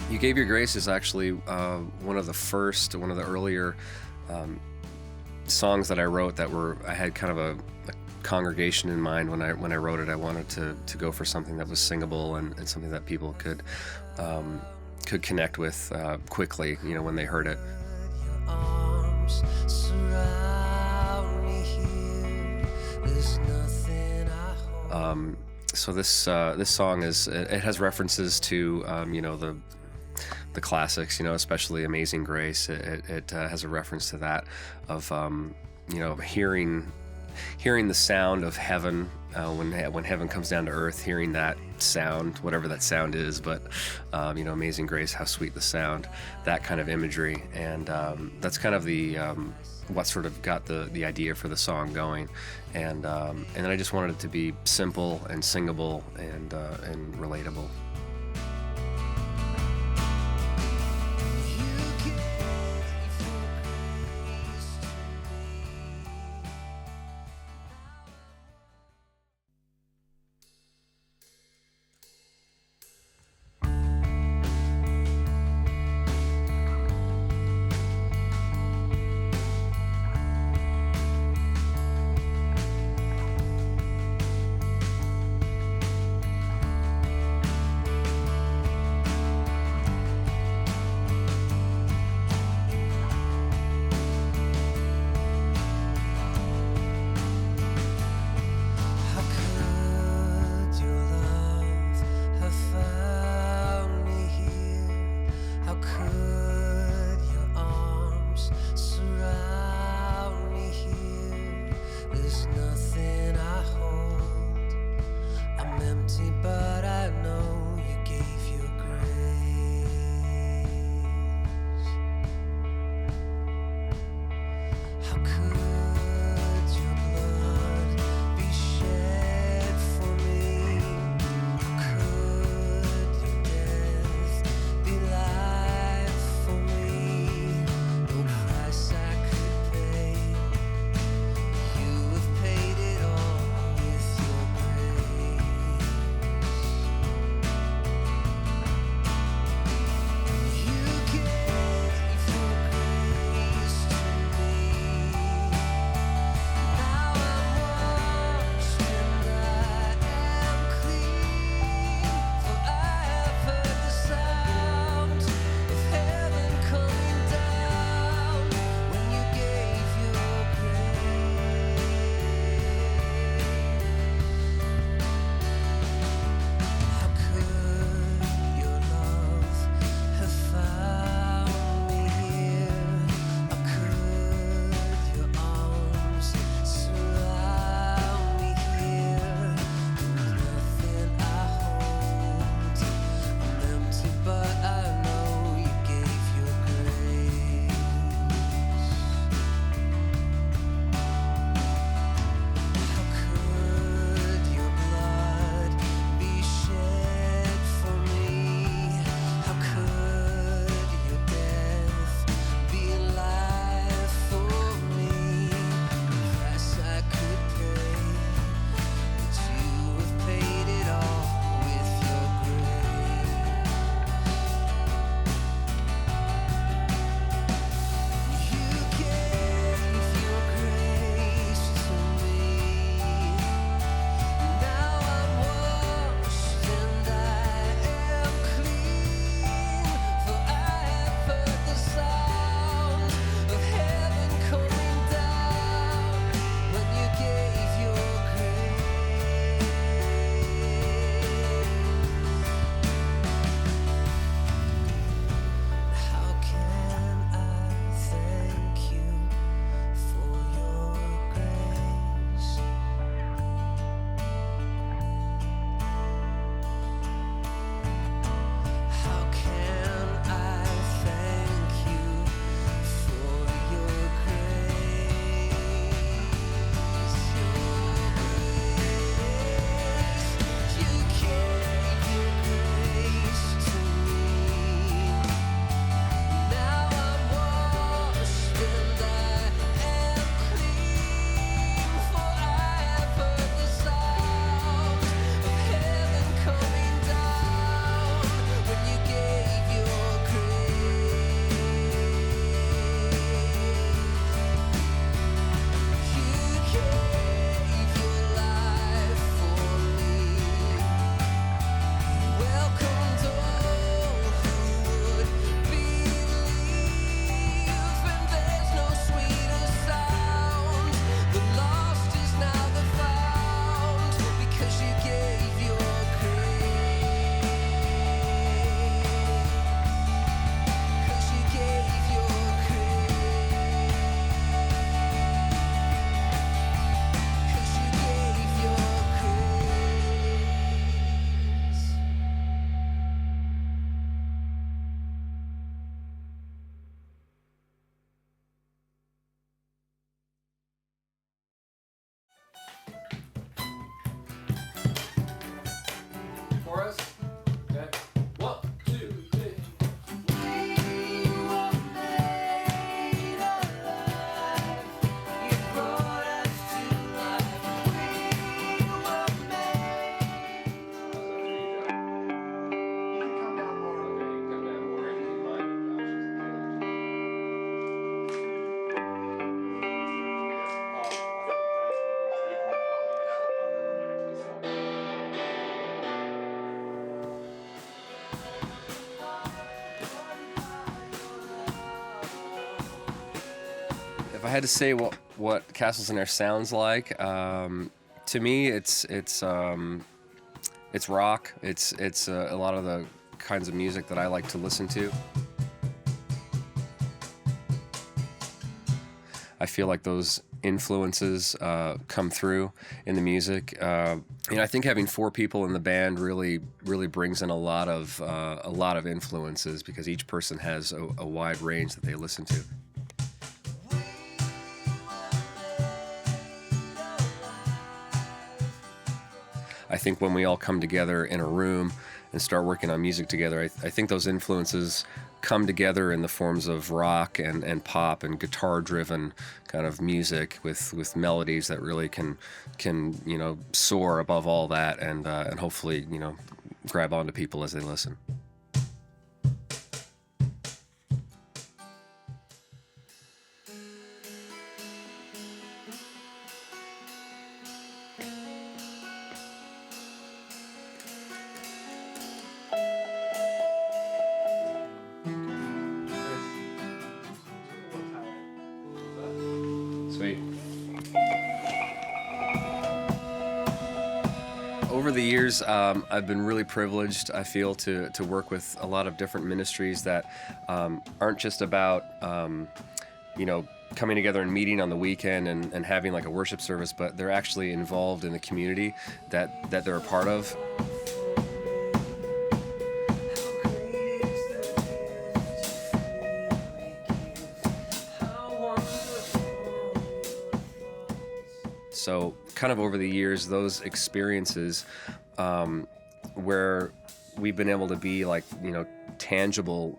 You Gave Your Grace is actually one of the earlier songs that I wrote I had kind of a congregation in mind when I wrote it. I wanted to go for something that was singable and something that people could connect with quickly, when they heard it. Your arms surround me here. There's nothing I hold. So this song it has references to the classics, especially Amazing Grace. It has a reference to that of hearing the sound of heaven when heaven comes down to earth, hearing that sound, whatever that sound is. But Amazing Grace, how sweet the sound, that kind of imagery, and that's kind of the what sort of got the idea for the song going, and then I just wanted it to be simple and singable and relatable. I had to say what Castles in Air sounds like, to me it's rock. It's a lot of the kinds of music that I like to listen to. I feel like those influences come through in the music. I think having 4 people in the band really brings in a lot of influences, because each person has a wide range that they listen to. I think when we all come together in a room and start working on music together, I think those influences come together in the forms of rock and pop and guitar-driven kind of music with melodies that really can soar above all that and hopefully grab onto people as they listen. Sweet. Over the years, I've been really privileged, I feel, to work with a lot of different ministries that aren't just about, coming together and meeting on the weekend and having like a worship service, but they're actually involved in the community that they're a part of. So kind of over the years, those experiences where we've been able to be like, tangibly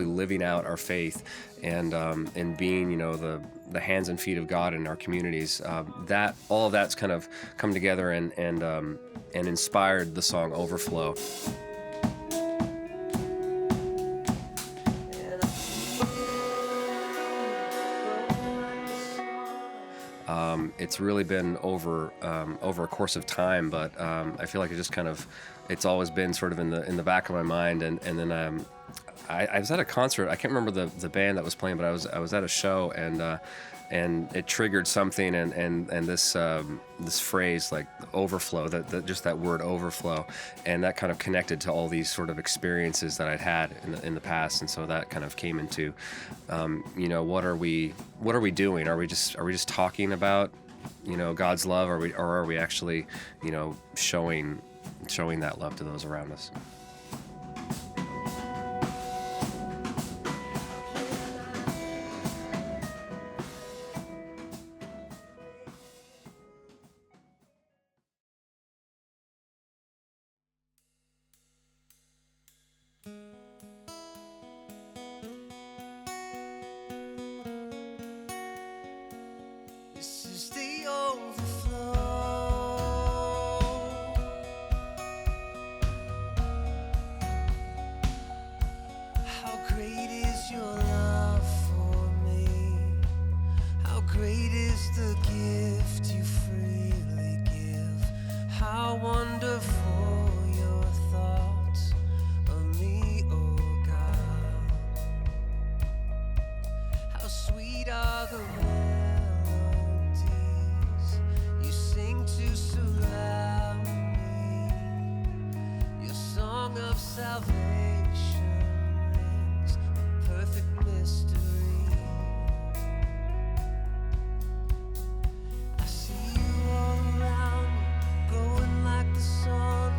living out our faith and being, the hands and feet of God in our communities, that all of that's kind of come together and inspired the song Overflow. It's really been over a course of time, but I feel like it's always been sort of in the back of my mind. And then I was at a concert. I can't remember the band that was playing, but I was at a show and it triggered something and this phrase like overflow, that word overflow, and that kind of connected to all these sort of experiences that I'd had in the past, and so that kind of came into what are we doing? Are we just talking about God's love, or are we actually showing that love to those around us? This is the overflow. How great is your love for me? How great is the gift you freely give? How wonderful your thoughts of me, oh God. How sweet are the to surround me. Your song of salvation rings a perfect mystery. I see you all around me, glowing like the sun.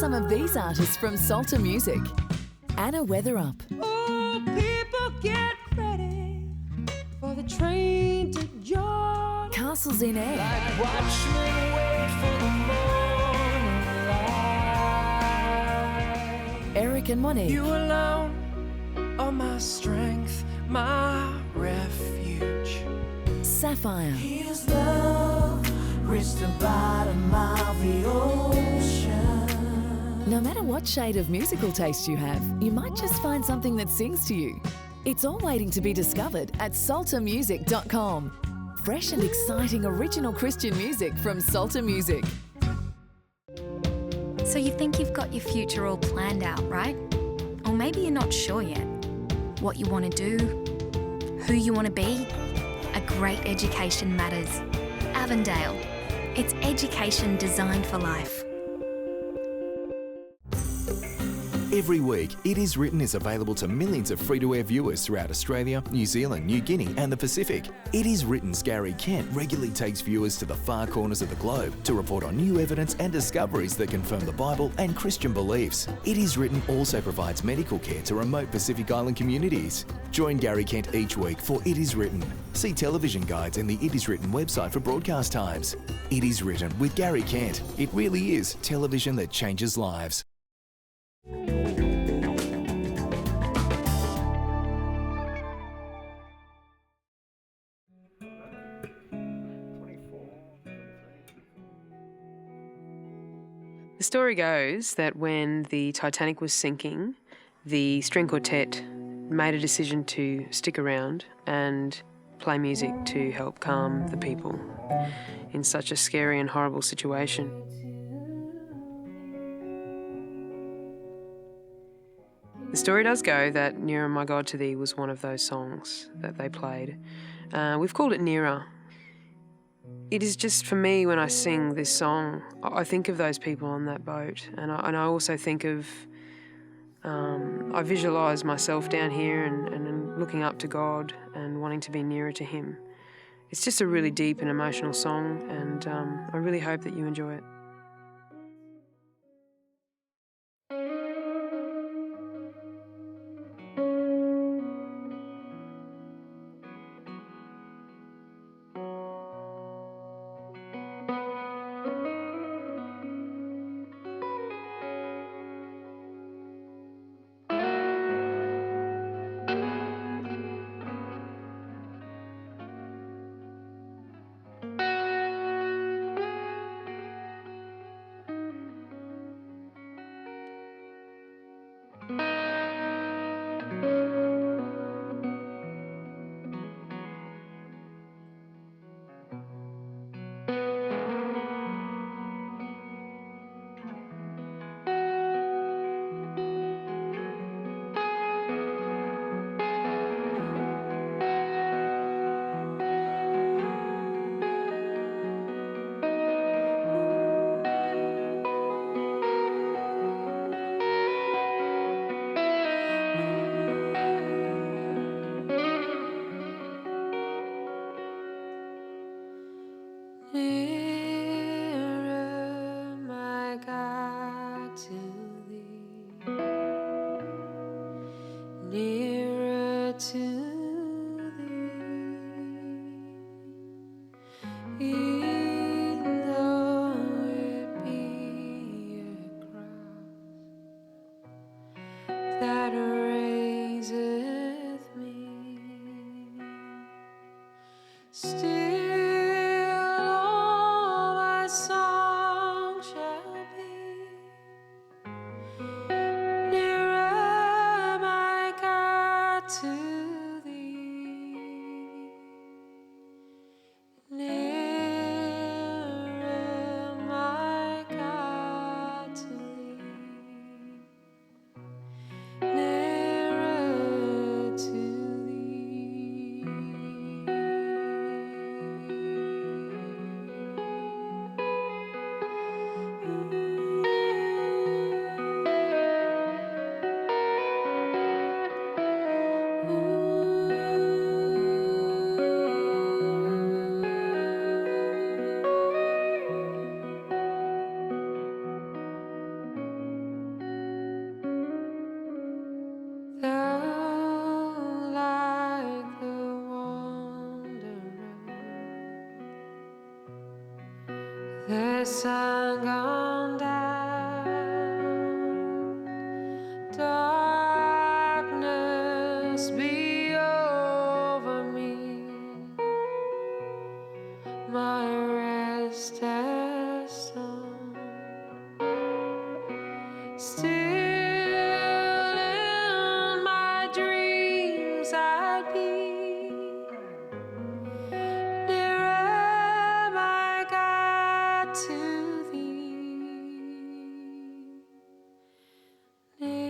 some of these artists from Psalter Music. Anna Weatherup, Oh, people get ready for the train to Jordan. Castles in Air, Like watchmen wait for the morning light. Eric and Monique, You alone are my strength, my refuge. Sapphire, His love reached the bottom of the ocean. No matter what shade of musical taste you have, you might just find something that sings to you. It's all waiting to be discovered at psaltermusic.com. Fresh and exciting original Christian music from Psalter Music. So you think you've got your future all planned out, right? Or maybe you're not sure yet. What you want to do, who you want to be. A great education matters. Avondale. It's education designed for life. Every week, It Is Written is available to millions of free-to-air viewers throughout Australia, New Zealand, New Guinea and the Pacific. It Is Written's Gary Kent regularly takes viewers to the far corners of the globe to report on new evidence and discoveries that confirm the Bible and Christian beliefs. It Is Written also provides medical care to remote Pacific Island communities. Join Gary Kent each week for It Is Written. See television guides and the It Is Written website for broadcast times. It Is Written with Gary Kent. It really is television that changes lives. The story goes that when the Titanic was sinking, the string quartet made a decision to stick around and play music to help calm the people in such a scary and horrible situation. The story does go that Nearer My God to Thee was one of those songs that they played. We've called it Nearer. It is just, for me, when I sing this song, I think of those people on that boat, and I also think of, I visualise myself down here and looking up to God and wanting to be nearer to Him. It's just a really deep and emotional song, and I really hope that you enjoy it. Nearer, my God, to Thee. Nearer to Thee. Even though it be a cross that raiseth me, still The sun gone down, darkness be over me, my rest has done. Still in my dreams I'd be nearer, my God, to thee. Nearer,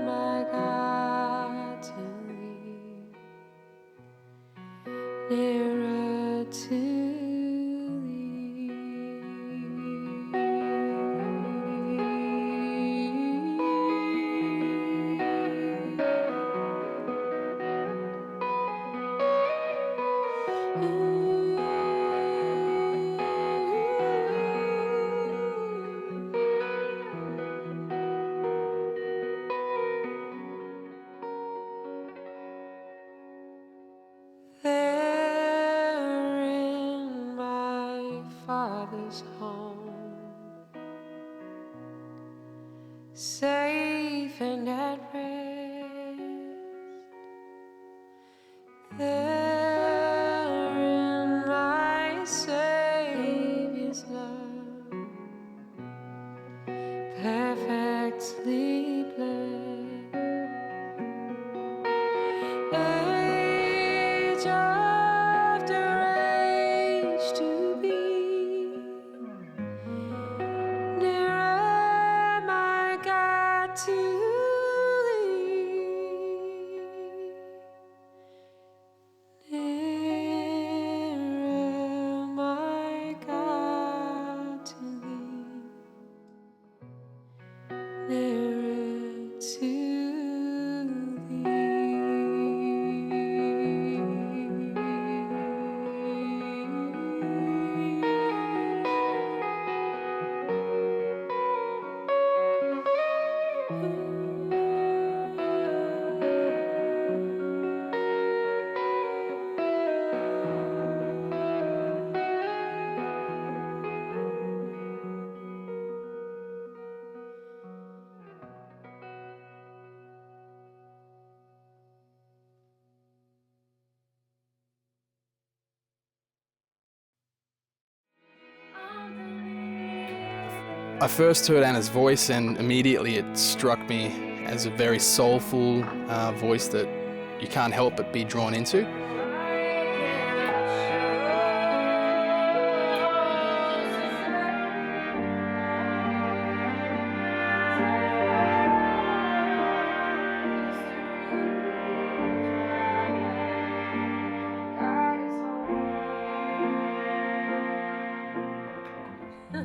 my God, to thee. Nearer to thee. There in my Father's home, safe and at rest. There in my Savior's love, perfectly blessed. Age after age to be nearer, my God, to thee. Nearer, my God, to thee. Nearer to thee. I first heard Anna's voice and immediately it struck me as a very soulful voice that you can't help but be drawn into.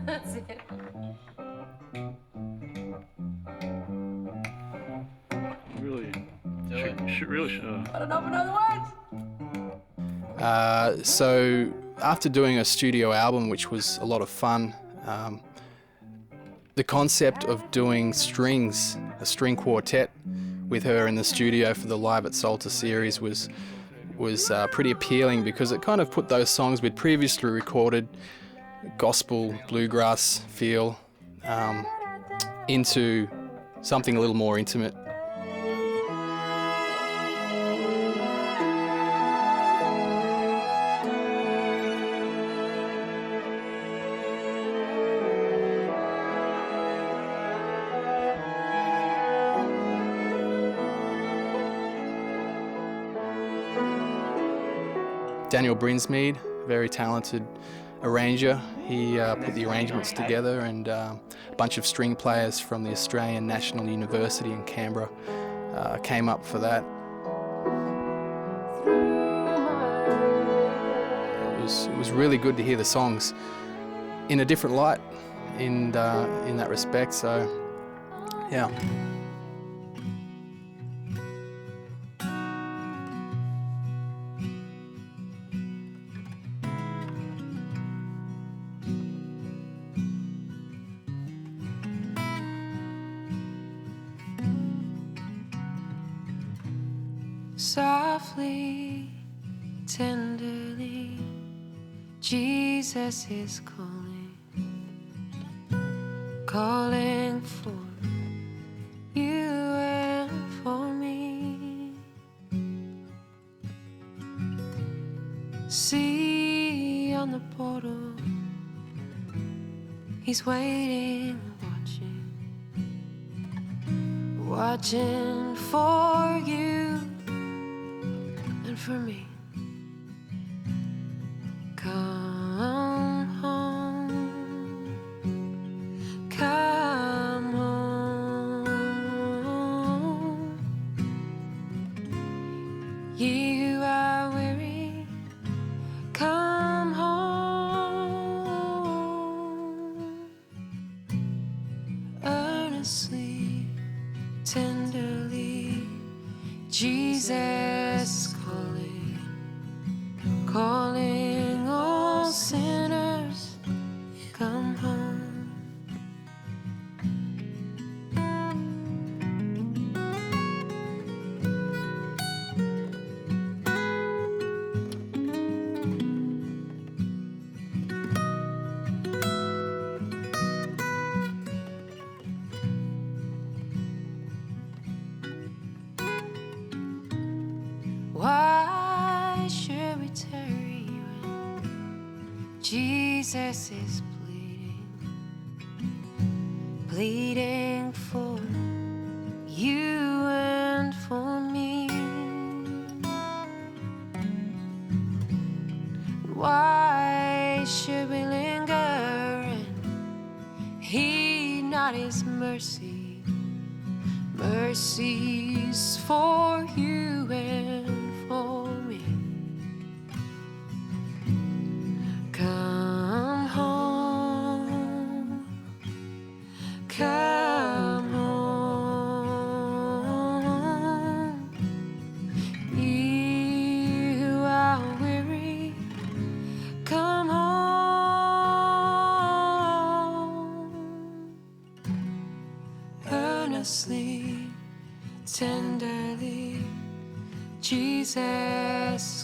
That's it. Really? Really should. I don't know another word. So after doing a studio album, which was a lot of fun, the concept of doing strings, a string quartet with her in the studio for the Live at Psalter series was pretty appealing because it kind of put those songs we'd previously recorded, gospel, bluegrass feel, into something a little more intimate. Daniel Brinsmead, very talented arranger. He put the arrangements together, and a bunch of string players from the Australian National University in Canberra came up for that. It was really good to hear the songs in a different light in that respect, so yeah. Softly, tenderly, Jesus is calling for you and for me. See on the portal, he's waiting, watching for you and for me. Come home, come home. You are weary, come home. Earnestly, tenderly, Jesus calling all sinners, come home. Why should we tarry when Jesus is pleading for you and for me? Why should we linger and heed not his mercies for you and for me? Come home, come home. You are weary, come home. Earnestly, tenderly, Jesus